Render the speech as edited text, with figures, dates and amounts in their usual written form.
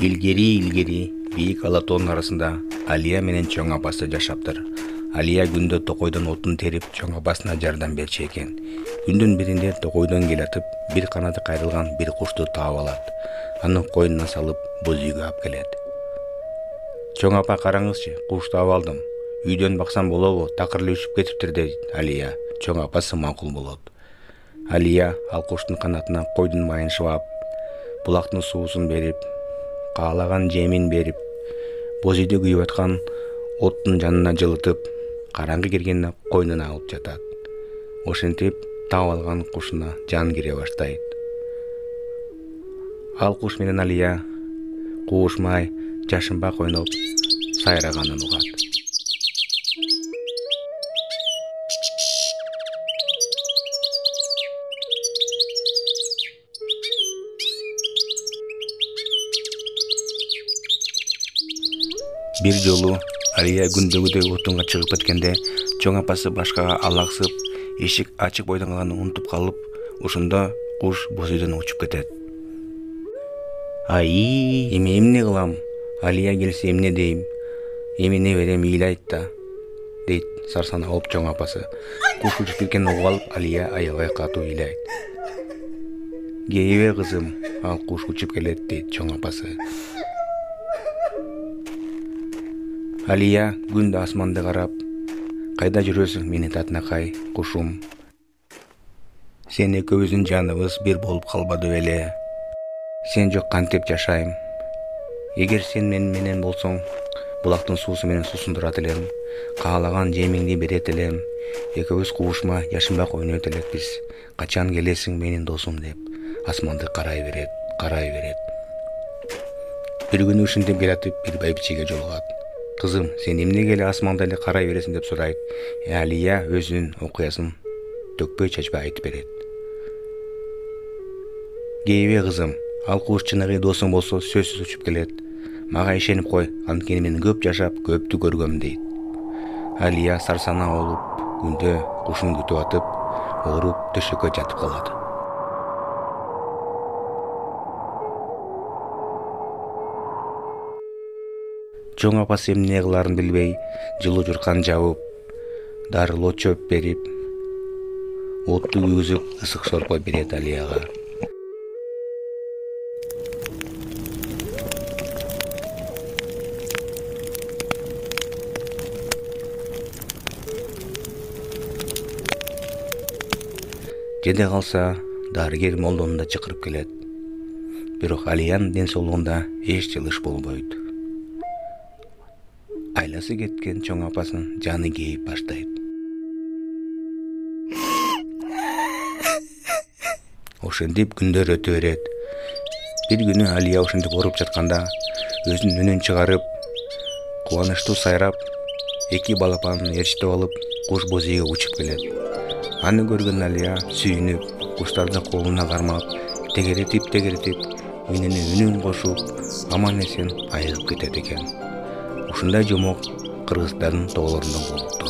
Илгери бийик ала тоонун арасында Алия менен чоң апасы жашаптыр. Алия күндө токойдон отун терип чоң апасына жардам берчү экен. Күндүн биринде токойдон келатып, бир канаты кайрылган бир кушту таап алат. Аны койнуна салып, боз үйгө алып келет. Чоң апа, караңызчы, куш таап алдым. Үйдөн баксам болобу, такыр эле үшүп кетиптир дейт Алия. Чоң апасы макул болот. Алия ал куштун канатына койдун майын шыбап, булактын суусун берип, каалаган жемин берип, боз үйдө күйүп аткан оттун жанына жылытып, караңгы киргенде койнуна алып жатат. Ошентип таап алган кушуна жан кире баштайт. Ал куш менен Алия куушмай, жашынбак ойноп, сайраганын угат. Бир жолу Алия күндөгүдөй отунга чыгып кеткенде, чоң апасы башкага алаксып, эшик ачык бойдон калганын унутуп калып, ошондо куш боз үйдөн учуп кетет. Эми эмне кылам? Алия келсе эмне дейм? Эмне берем, ыйлайт да, дейт сарсана болуп чоң апасы. Куш учуп кеткенин угуп алып, Алия аябай катуу ыйлайт. Кейбе кызым, ал куш учуп келет, дейт чоң апасы. Алия күндө асманды карап, кайда жүрөсүң менин татынакай кушум? Сен экөөбүздүн жаныбыз бир болуп калбады беле? Сен жок кантип жашайм? Эгер сен менен болсоң, булактын суусу менен суусундурат элем, каалаган жемиңди берет элем, экөөбүз куушмай жашынбак ойнойт элекпиз. Качан келесиң менин досум, деп асманды карай берет. Бир күнү ушинтип келатып, бир байбичеге жолугат. Кызым, сен эмнеге эле асманда эле карай бересиң, деп сурайт. Алия өзүнүн окуясын төкпөй чачпай айтып берет. Кейбе кызым, ал куш чыныгы досуң болсо сөзсүз учуп келет. Мага ишенип кой, анткени мен көп жашап, көптү көргөм, дейт. Алия сарсана болуп, күндө кушун күтүп атып, ооруп төшөккө жатып калат. Чоң апасы эмне кыларын билбей, жылуу журкан жабып, дарылоо чөп берип, отту күйгүзүп, ысык шорпо берет Алияга. Жеде калса, дарыгер молдону да чакырып келет. Бирок Алиянын ден соолугунда эч жылыш болбойт. Айласы кеткен чоң апасынын жаны кейип баштайт. Ошентип күндөр өтө берет. Бир күнү Алия ошентип ооруп жатканда, өзүнүн үнүн чыгарып, кубанычтуу сайрап, эки балапанын ээрчитип алып, куш боз үйгө учуп келет. Аны көргөн Алия сүйүнүп, куштарды колуна кармап, тегеретип, үнүнө үнүн кошуп, аман эсен айыгып кетет экен. Ушундай жомок кыргыздардын тоолорунда болот.